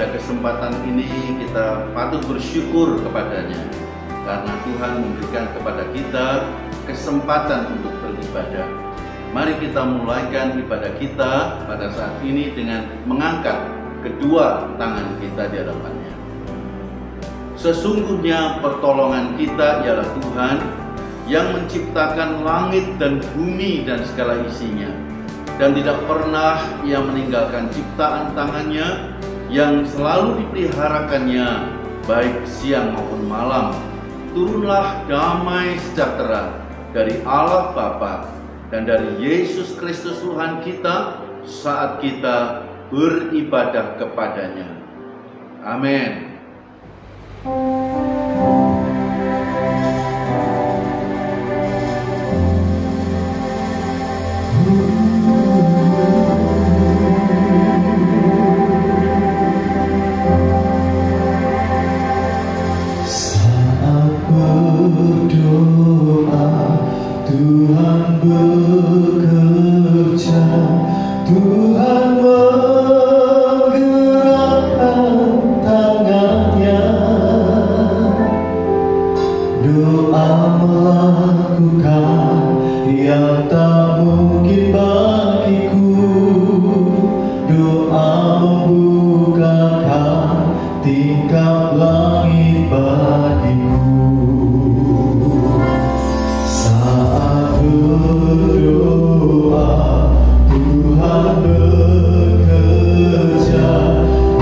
pada kesempatan ini kita patut bersyukur kepadanya, karena Tuhan memberikan kepada kita kesempatan untuk beribadah. Mari kita mulaikan ibadah kita pada saat ini dengan mengangkat kedua tangan kita di hadapannya. Sesungguhnya pertolongan kita ialah Tuhan yang menciptakan langit dan bumi dan segala isinya, dan tidak pernah Ia meninggalkan ciptaan tangannya yang selalu dipeliharakannya baik siang maupun malam. Turunlah damai sejahtera dari Allah Bapa dan dari Yesus Kristus Tuhan kita saat kita beribadah kepadanya. Amin. Tuhan bekerja, Tuhan menggerakkan tangannya. Doa melakukan yang tak mungkin bagiku. Doa membukakan tingkap langit bagiku. Berdoa, Tuhan bekerja,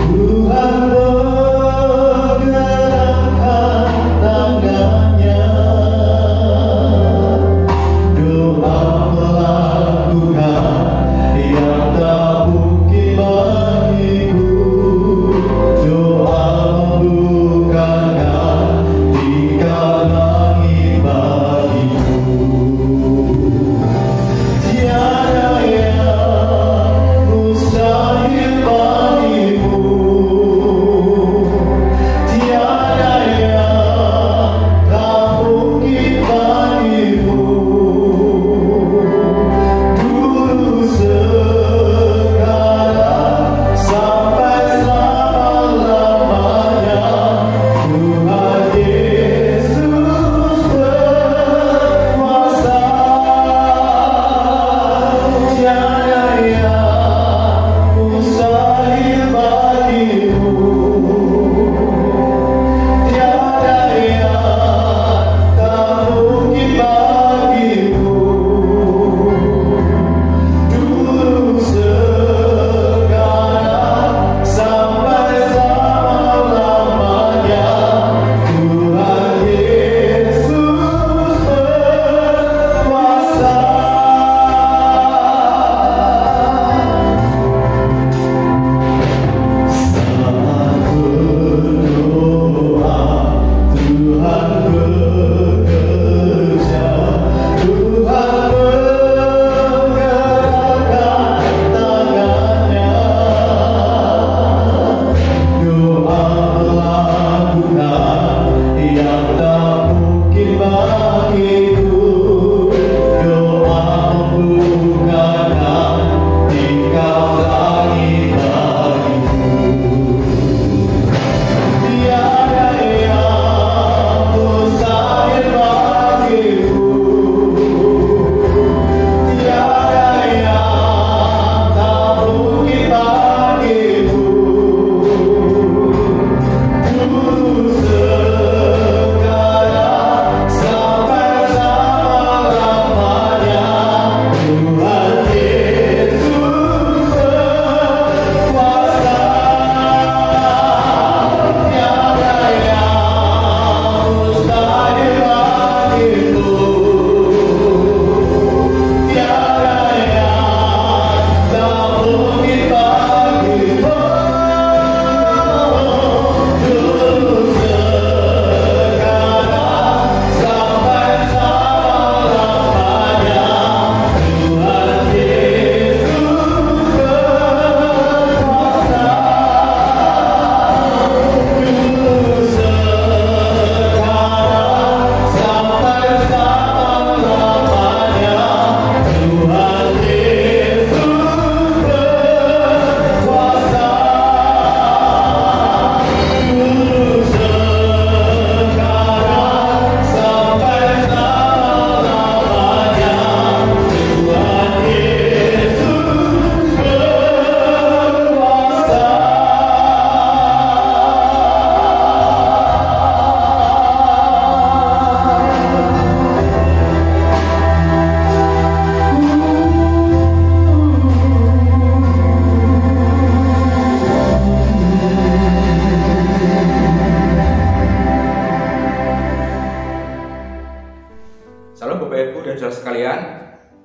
Tuhan menggerakkan tangannya. Doa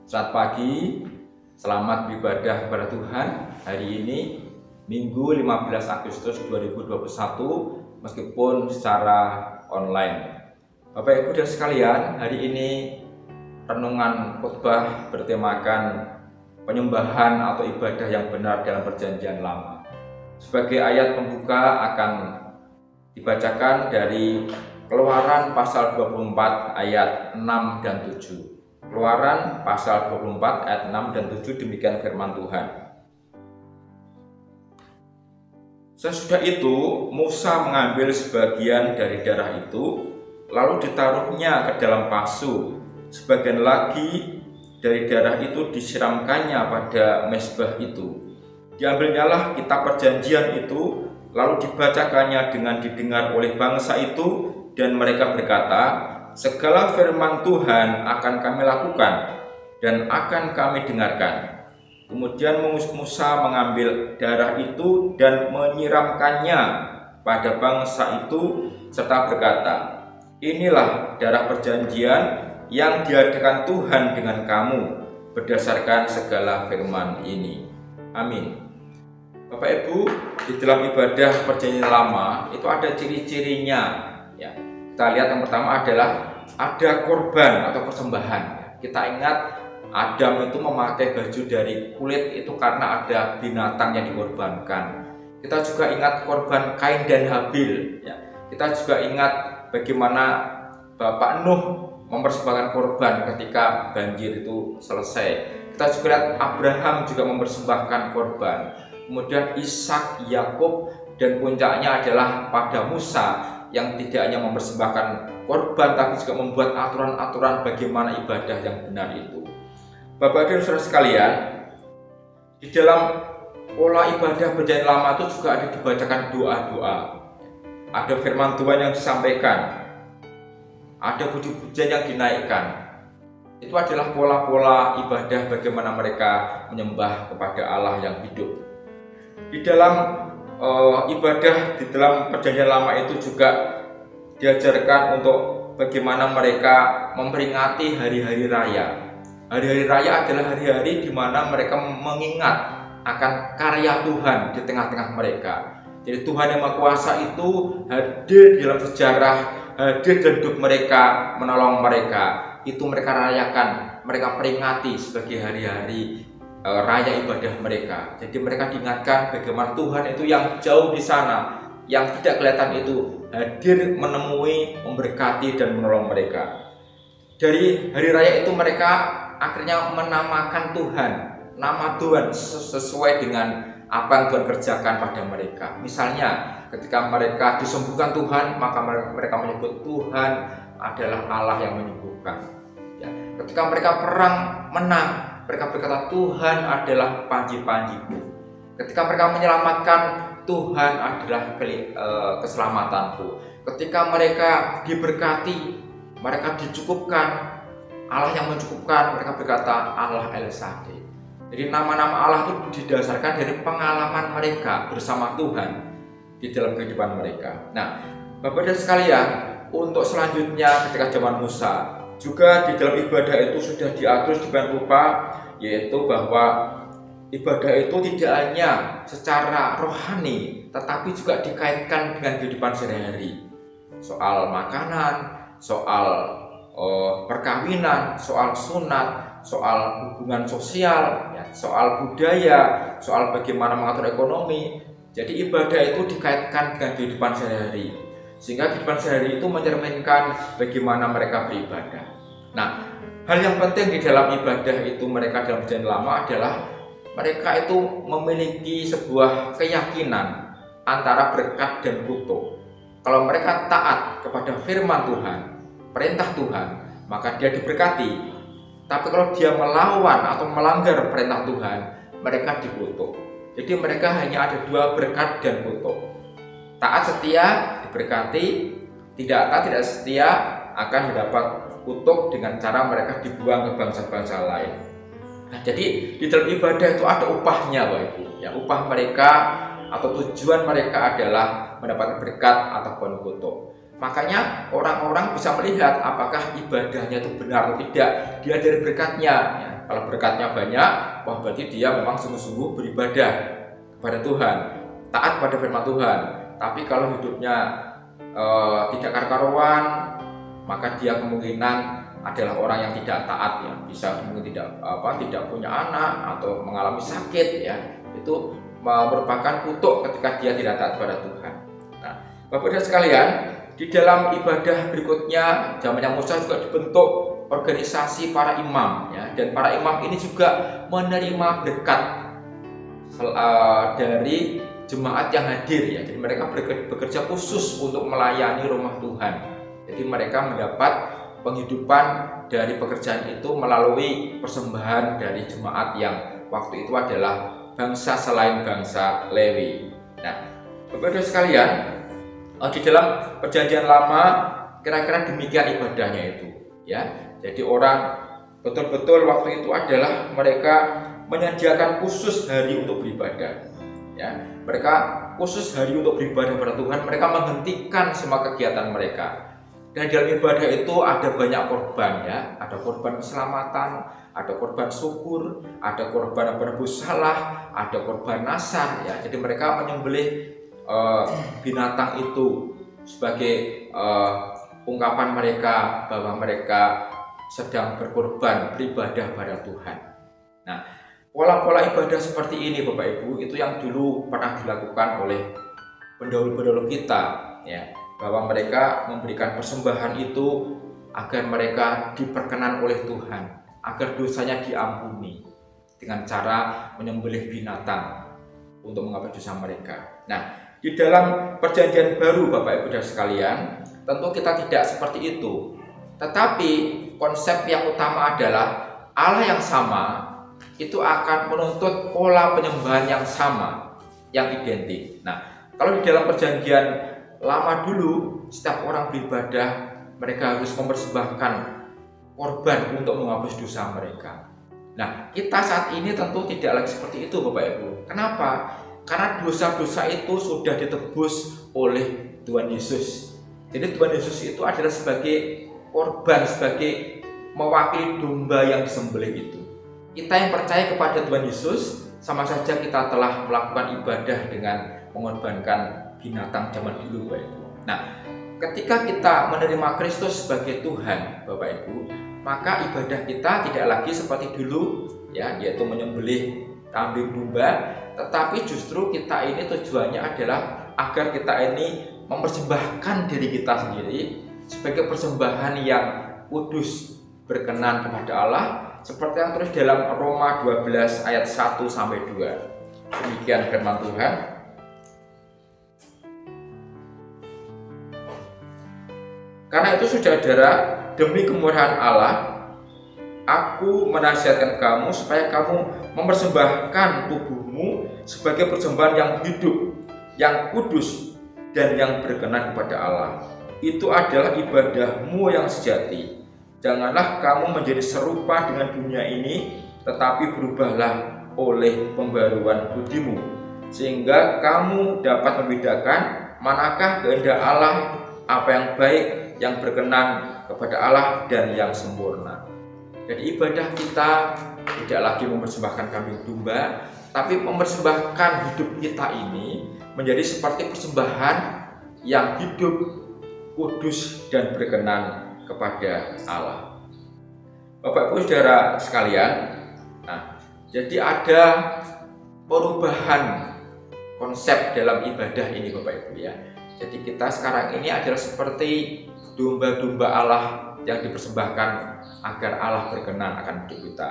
Selamat pagi, selamat beribadah kepada Tuhan. Hari ini Minggu 15 Agustus 2021, meskipun secara online. Bapak Ibu dan sekalian, hari ini renungan khotbah bertemakan penyembahan atau ibadah yang benar dalam Perjanjian Lama. Sebagai ayat pembuka akan dibacakan dari Keluaran pasal 24 ayat 6 dan 7. Keluaran pasal 24 ayat 6 dan 7, demikian firman Tuhan. Sesudah itu Musa mengambil sebagian dari darah itu, lalu ditaruhnya ke dalam pasu. Sebagian lagi dari darah itu disiramkannya pada mezbah itu. Diambilnyalah kitab perjanjian itu, lalu dibacakannya dengan didengar oleh bangsa itu, dan mereka berkata, segala firman Tuhan akan kami lakukan dan akan kami dengarkan. Kemudian Musa mengambil darah itu dan menyiramkannya pada bangsa itu serta berkata, inilah darah perjanjian yang diadakan Tuhan dengan kamu berdasarkan segala firman ini. Amin. Bapak Ibu, di dalam ibadah Perjanjian Lama itu ada ciri-cirinya, ya. Kita lihat yang pertama adalah ada korban atau persembahan. Kita ingat Adam itu memakai baju dari kulit itu karena ada binatang yang dikorbankan. Kita juga ingat korban Kain dan Habil, ya. Kita juga ingat bagaimana Bapak Nuh mempersembahkan korban ketika banjir itu selesai. Kita juga lihat Abraham juga mempersembahkan korban. Kemudian Ishak, Yakub, dan puncaknya adalah pada Musa yang tidak hanya mempersembahkan korban tapi juga membuat aturan-aturan bagaimana ibadah yang benar itu. Bapak dan saudara sekalian, di dalam pola ibadah Perjanjian Lama itu juga ada dibacakan doa-doa. Ada firman Tuhan yang disampaikan, ada puji-pujian yang dinaikkan. Itu adalah pola-pola ibadah bagaimana mereka menyembah kepada Allah yang hidup. Di dalam ibadah di dalam Perjanjian Lama itu juga diajarkan untuk bagaimana mereka memperingati hari-hari raya. Hari-hari raya adalah hari-hari di mana mereka mengingat akan karya Tuhan di tengah-tengah mereka. Jadi Tuhan yang Maha Kuasa itu hadir dalam sejarah, hadir dalam hidup mereka, menolong mereka. Itu mereka rayakan, mereka peringati sebagai hari-hari raya ibadah mereka. Jadi mereka diingatkan bagaimana Tuhan itu yang jauh di sana, yang tidak kelihatan itu hadir menemui, memberkati dan menolong mereka. Dari hari raya itu mereka akhirnya menamakan Tuhan, nama Tuhan sesuai dengan apa yang Tuhan kerjakan pada mereka. Misalnya ketika mereka disembuhkan Tuhan, maka mereka menyebut Tuhan adalah Allah yang menyembuhkan, ya. Ketika mereka perang menang, mereka berkata Tuhan adalah panji-panjiku. Ketika mereka menyelamatkan, Tuhan adalah keselamatanku. Ketika mereka diberkati, mereka dicukupkan, Allah yang mencukupkan, mereka berkata Allah El Shaddai. Jadi nama-nama Allah itu didasarkan dari pengalaman mereka bersama Tuhan di dalam kehidupan mereka. Nah, Bapak dan sekalian, untuk selanjutnya ketika zaman Musa, juga di dalam ibadah itu sudah diatur sedemikian rupa, yaitu bahwa ibadah itu tidak hanya secara rohani, tetapi juga dikaitkan dengan kehidupan sehari-hari. Soal makanan, soal perkawinan, soal sunat, soal hubungan sosial, ya, soal budaya, soal bagaimana mengatur ekonomi. Jadi ibadah itu dikaitkan dengan kehidupan sehari-hari, sehingga kehidupan sehari-hari itu mencerminkan bagaimana mereka beribadah. Nah, hal yang penting di dalam ibadah itu mereka dalam Perjanjian Lama adalah mereka itu memiliki sebuah keyakinan antara berkat dan kutuk. Kalau mereka taat kepada firman Tuhan, perintah Tuhan, maka dia diberkati. Tapi kalau dia melawan atau melanggar perintah Tuhan, mereka dikutuk. Jadi mereka hanya ada dua, berkat dan kutuk. Taat setia diberkati, tidak taat tidak setia akan mendapat kutuk dengan cara mereka dibuang ke bangsa-bangsa lain. Nah, jadi di dalam ibadah itu ada upahnya, Bapak Ibu. Ya, upah mereka atau tujuan mereka adalah mendapatkan berkat ataupun kutuk. Makanya orang-orang bisa melihat apakah ibadahnya itu benar atau tidak. Dia dari berkatnya, ya. Kalau berkatnya banyak, wah berarti dia memang sungguh-sungguh beribadah kepada Tuhan, taat pada firman Tuhan. Tapi kalau hidupnya tidak karu-karuan, maka dia kemungkinan adalah orang yang tidak taat, ya. Bisa mungkin tidak punya anak atau mengalami sakit, ya. Itu merupakan kutuk ketika dia tidak taat pada Tuhan. Nah, Bapak dan sekalian, di dalam ibadah berikutnya zamannya Musa juga dibentuk organisasi para imam, ya. Dan para imam ini juga menerima berkat dari jemaat yang hadir, ya. Jadi mereka bekerja khusus untuk melayani rumah Tuhan. Jadi mereka mendapat penghidupan dari pekerjaan itu melalui persembahan dari jemaat yang waktu itu adalah bangsa selain bangsa Lewi. Nah, Bapak-Ibu sekalian, di dalam Perjanjian Lama kira-kira demikian ibadahnya itu, ya. Jadi orang betul-betul waktu itu adalah mereka menyediakan khusus hari untuk beribadah, ya. Mereka khusus hari untuk beribadah pada Tuhan. Mereka menghentikan semua kegiatan mereka. Dan dalam ibadah itu ada banyak korban, ya. Ada korban keselamatan, ada korban syukur, ada korban penebus salah, ada korban nasar, ya. Jadi mereka menyembelih binatang itu sebagai ungkapan mereka bahwa mereka sedang berkorban beribadah pada Tuhan. Nah, pola-pola ibadah seperti ini, Bapak Ibu, itu yang dulu pernah dilakukan oleh pendahulu-pendahulu kita, ya. Bahwa mereka memberikan persembahan itu agar mereka diperkenan oleh Tuhan, agar dosanya diampuni dengan cara menyembelih binatang untuk menghapus dosa mereka. Nah, di dalam Perjanjian Baru, Bapak Ibu dan sekalian, tentu kita tidak seperti itu. Tetapi konsep yang utama adalah Allah yang sama itu akan menuntut pola penyembahan yang sama, yang identik. Nah, kalau di dalam Perjanjian Lama dulu, setiap orang beribadah, mereka harus mempersembahkan korban untuk menghapus dosa mereka. Nah, kita saat ini tentu tidak lagi seperti itu, Bapak Ibu. Kenapa? Karena dosa-dosa itu sudah ditebus oleh Tuhan Yesus. Jadi Tuhan Yesus itu adalah sebagai korban, sebagai mewakili domba yang disembelih itu. Kita yang percaya kepada Tuhan Yesus, sama saja kita telah melakukan ibadah dengan mengorbankan binatang zaman dulu, Bapak Ibu. Nah, ketika kita menerima Kristus sebagai Tuhan, Bapak Ibu, maka ibadah kita tidak lagi seperti dulu, ya, yaitu menyembelih kambing domba, tetapi justru kita ini tujuannya adalah agar kita ini mempersembahkan diri kita sendiri sebagai persembahan yang kudus, berkenan kepada Allah, seperti yang terus dalam Roma 12 ayat 1 sampai 2. Demikian firman Tuhan. Karena itu saudara, demi kemurahan Allah, aku menasihatkan kamu supaya kamu mempersembahkan tubuhmu sebagai persembahan yang hidup, yang kudus, dan yang berkenan kepada Allah. Itu adalah ibadahmu yang sejati. Janganlah kamu menjadi serupa dengan dunia ini, tetapi berubahlah oleh pembaruan budimu, sehingga kamu dapat membedakan manakah kehendak Allah, apa yang baik, yang berkenan kepada Allah, dan yang sempurna. Jadi ibadah kita tidak lagi mempersembahkan kambing domba, tapi mempersembahkan hidup kita ini menjadi seperti persembahan yang hidup, kudus, dan berkenan kepada Allah. Bapak Ibu saudara sekalian, nah, jadi ada perubahan konsep dalam ibadah ini, Bapak Ibu, ya. Jadi kita sekarang ini adalah seperti domba-domba Allah yang dipersembahkan agar Allah berkenan akan hidup kita.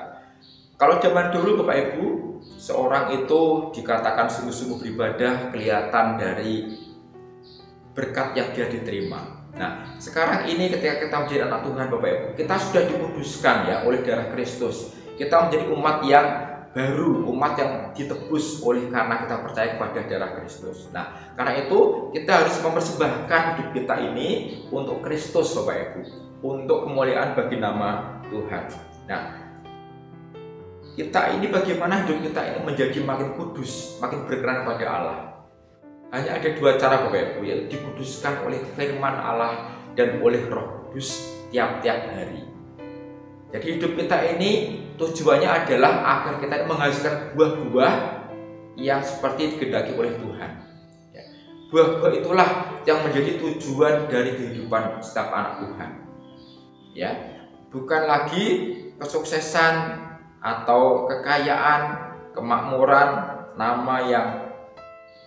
Kalau zaman dulu, Bapak Ibu, seorang itu dikatakan sungguh-sungguh beribadah kelihatan dari berkat yang dia diterima. Nah, sekarang ini ketika kita menjadi anak Tuhan, Bapak Ibu, kita sudah dikuduskan, ya, oleh darah Kristus. Kita menjadi umat yang baru, umat yang ditebus oleh karena kita percaya kepada darah Kristus. Nah, karena itu kita harus mempersembahkan hidup kita ini untuk Kristus, Bapak Ibu, untuk kemuliaan bagi nama Tuhan. Nah, kita ini bagaimana hidup kita ini menjadi makin kudus, makin berkenan kepada Allah. Hanya ada dua cara, Bapak Ibu, yaitu dikuduskan oleh firman Allah dan oleh Roh Kudus tiap-tiap hari. Jadi hidup kita ini tujuannya adalah agar kita menghasilkan buah-buah yang seperti dikehendaki oleh Tuhan. Ya. Buah-buah itulah yang menjadi tujuan dari kehidupan setiap anak Tuhan. Ya, bukan lagi kesuksesan atau kekayaan, kemakmuran, nama yang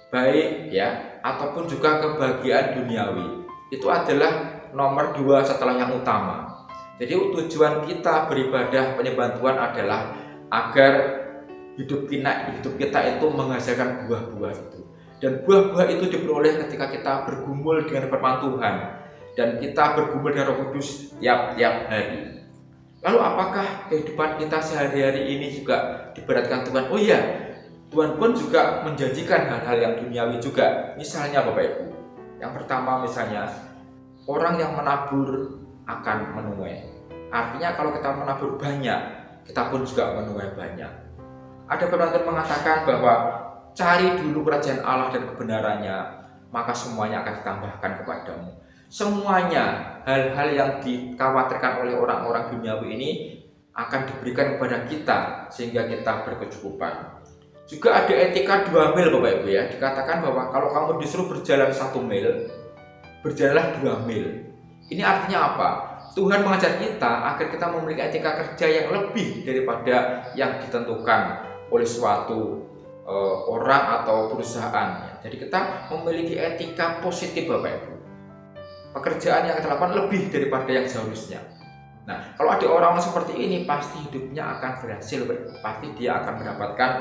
baik, ya, ataupun juga kebahagiaan duniawi. Itu adalah nomor 2 setelah yang utama. Jadi tujuan kita beribadah penyembahan Tuhan adalah agar hidup kita itu menghasilkan buah-buah itu. Dan buah-buah itu diperoleh ketika kita bergumul dengan firman Tuhan dan kita bergumul dengan Roh Kudus tiap-tiap hari. Lalu apakah kehidupan kita sehari-hari ini juga diberatkan Tuhan? Oh iya, Tuhan pun juga menjanjikan hal-hal yang duniawi juga. Misalnya Bapak Ibu, yang pertama misalnya orang yang menabur akan menuai. Artinya kalau kita menabur banyak, kita pun juga menuai banyak. Ada firman Tuhan mengatakan bahwa cari dulu kerajaan Allah dan kebenarannya, maka semuanya akan ditambahkan kepadamu. Semuanya hal-hal yang dikhawatirkan oleh orang-orang duniawi ini akan diberikan kepada kita sehingga kita berkecukupan. Juga ada etika 2 mil Bapak Ibu ya. Dikatakan bahwa kalau kamu disuruh berjalan 1 mil, berjalanlah 2 mil. Ini artinya apa? Tuhan mengajar kita agar kita memiliki etika kerja yang lebih daripada yang ditentukan oleh suatu orang atau perusahaan. Jadi kita memiliki etika positif Bapak Ibu. Pekerjaan yang kita lakukan lebih daripada yang seharusnya. Nah, kalau ada orang seperti ini pasti hidupnya akan berhasil, pasti dia akan mendapatkan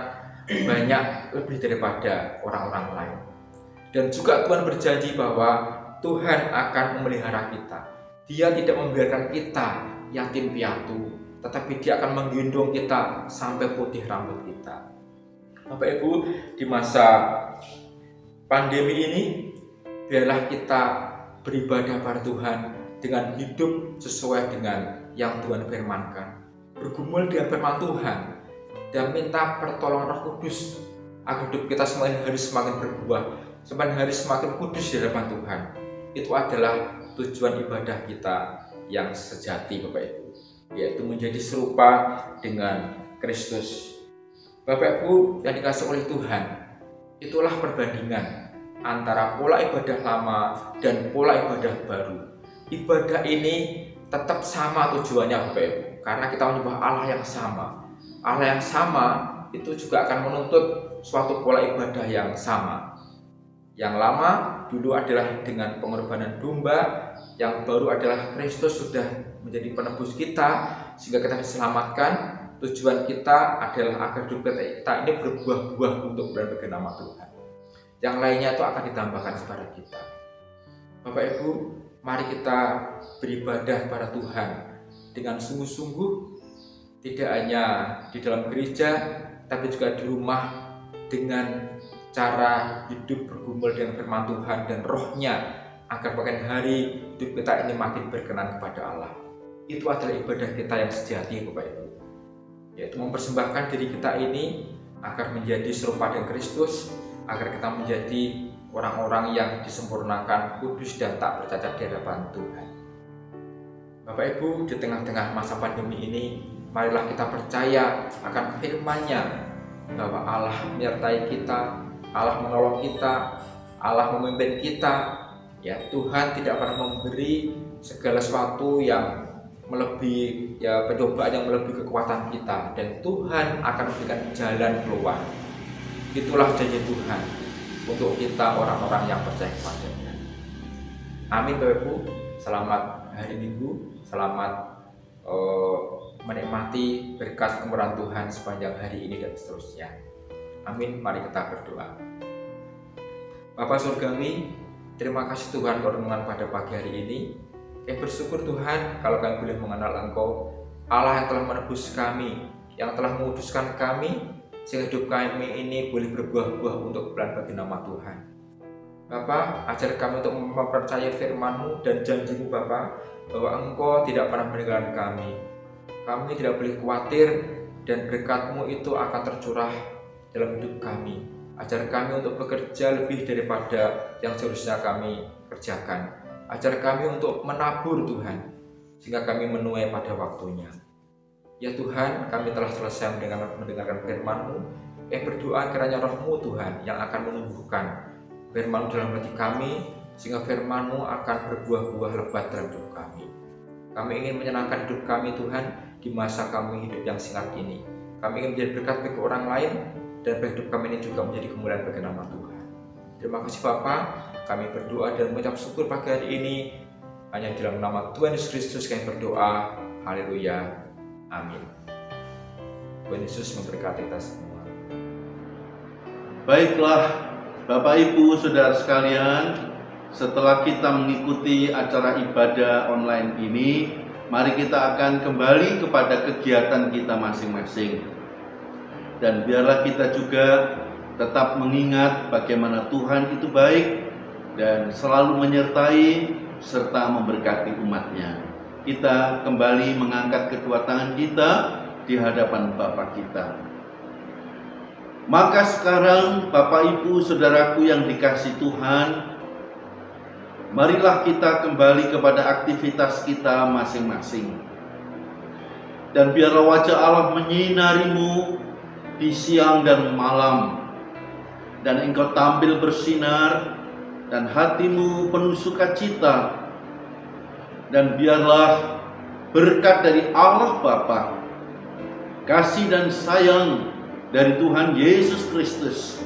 banyak lebih daripada orang-orang lain. Dan juga Tuhan berjanji bahwa Tuhan akan memelihara kita. Dia tidak membiarkan kita yatim piatu, tetapi Dia akan menggendong kita sampai putih rambut kita. Bapak Ibu, di masa pandemi ini biarlah kita beribadah pada Tuhan dengan hidup sesuai dengan yang Tuhan firmankan. Bergumul dengan firman Tuhan dan minta pertolongan Roh Kudus agar hidup kita semakin hari semakin berbuah, semakin hari semakin kudus di hadapan Tuhan. Itu adalah tujuan ibadah kita yang sejati Bapak Ibu, yaitu menjadi serupa dengan Kristus. Bapak Ibu yang dikasihi oleh Tuhan, itulah perbandingan antara pola ibadah lama dan pola ibadah baru. Ibadah ini tetap sama tujuannya Bapak Ibu, karena kita menyembah Allah yang sama. Allah yang sama itu juga akan menuntut suatu pola ibadah yang sama. Yang lama dulu adalah dengan pengorbanan domba, yang baru adalah Kristus sudah menjadi penebus kita sehingga kita diselamatkan. Tujuan kita adalah agar hidup kita ini berbuah-buah untuk berbagai nama Tuhan. Yang lainnya itu akan ditambahkan kepada kita. Bapak Ibu, mari kita beribadah pada Tuhan dengan sungguh-sungguh, tidak hanya di dalam gereja, tapi juga di rumah dengan cara hidup bergumul dengan firman Tuhan dan Roh-Nya agar makin hari hidup kita ini makin berkenan kepada Allah. Itu adalah ibadah kita yang sejati Bapak Ibu, yaitu mempersembahkan diri kita ini agar menjadi serupa dengan Kristus, agar kita menjadi orang-orang yang disempurnakan, kudus dan tak bercacat di hadapan Tuhan. Bapak Ibu, di tengah-tengah masa pandemi ini, marilah kita percaya akan firman-Nya bahwa Allah menyertai kita, Allah menolong kita, Allah memimpin kita. Ya, Tuhan tidak pernah memberi segala sesuatu yang melebihi pencobaan yang melebihi kekuatan kita, dan Tuhan akan memberikan jalan keluar. Itulah janji Tuhan untuk kita orang-orang yang percaya kepada-Nya. Amin Bapak Ibu, selamat hari Minggu, selamat menikmati berkat kemurahan Tuhan sepanjang hari ini dan seterusnya. Amin, mari kita berdoa. Bapa Surgawi, terima kasih Tuhan renungan pada pagi hari ini. Kami bersyukur Tuhan kalau kami boleh mengenal Engkau, Allah yang telah menebus kami, yang telah menguduskan kami, sehingga hidup kami ini boleh berbuah-buah untuk bagi nama Tuhan. Bapa, ajar kami untuk mempercayai firman-Mu dan janji-Mu Bapa, bahwa Engkau tidak pernah meninggalkan kami. Kami tidak boleh khawatir dan berkat-Mu itu akan tercurah dalam hidup kami. Ajar kami untuk bekerja lebih daripada yang seharusnya kami kerjakan. Ajar kami untuk menabur Tuhan, sehingga kami menuai pada waktunya. Ya Tuhan, kami telah selesai mendengarkan firman-Mu. Berdoa kiranya Roh-Mu Tuhan yang akan menumbuhkan firman-Mu dalam hati kami, sehingga firman-Mu akan berbuah-buah lebat dalam hidup kami. Kami ingin menyenangkan hidup kami Tuhan di masa kami hidup yang singkat ini. Kami ingin menjadi berkat bagi orang lain, dan hidup kami ini juga menjadi kemuliaan bagi nama Tuhan. Terima kasih Bapa, kami berdoa dan mengucap syukur pagi hari ini. Hanya dalam nama Tuhan Yesus Kristus kami berdoa. Haleluya. Amin. Tuhan Yesus memberkati kita semua. Baiklah, Bapak Ibu Saudara sekalian, setelah kita mengikuti acara ibadah online ini, mari kita akan kembali kepada kegiatan kita masing-masing. Dan biarlah kita juga tetap mengingat bagaimana Tuhan itu baik dan selalu menyertai serta memberkati umat-Nya. Kita kembali mengangkat kedua tangan kita di hadapan Bapa kita. Maka sekarang Bapak Ibu Saudaraku yang dikasihi Tuhan, marilah kita kembali kepada aktivitas kita masing-masing. Dan biarlah wajah Allah menyinarimu di siang dan malam, dan engkau tampil bersinar, dan hatimu penuh sukacita. Dan biarlah berkat dari Allah Bapa, kasih dan sayang dari Tuhan Yesus Kristus,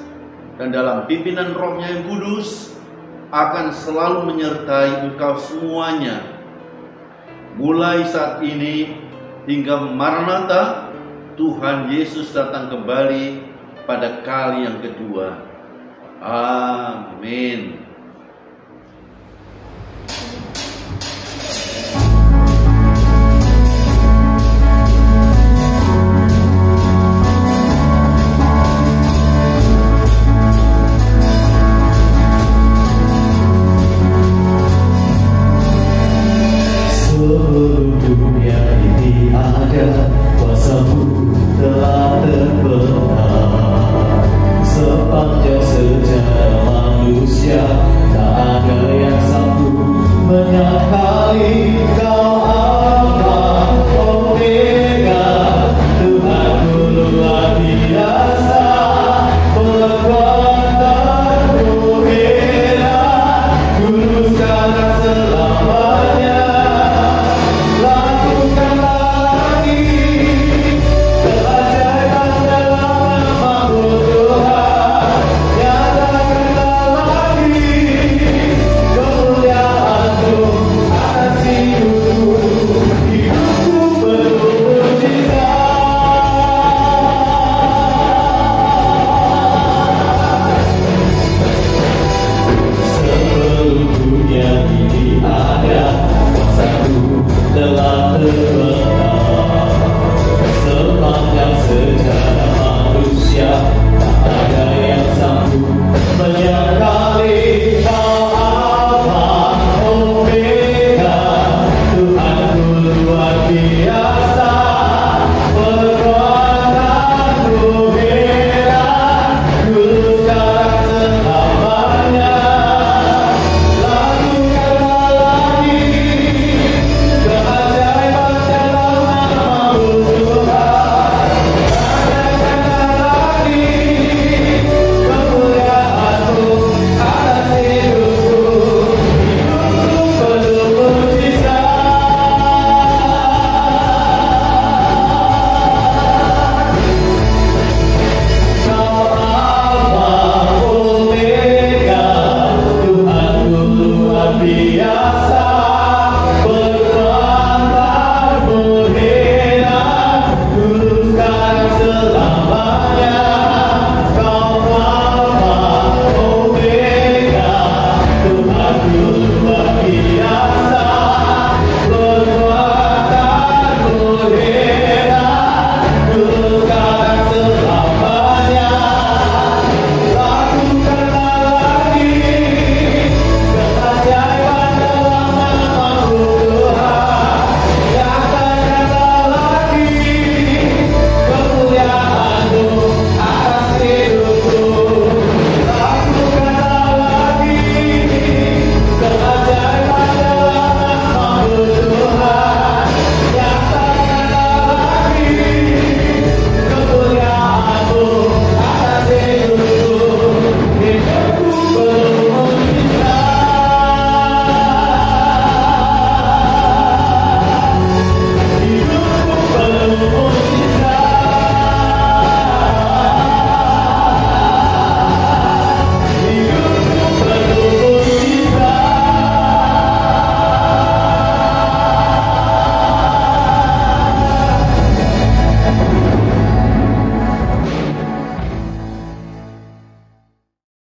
dan dalam pimpinan Roh-Nya yang kudus akan selalu menyertai engkau semuanya, mulai saat ini hingga Maranatha, Tuhan Yesus datang kembali pada kali yang kedua. Amin.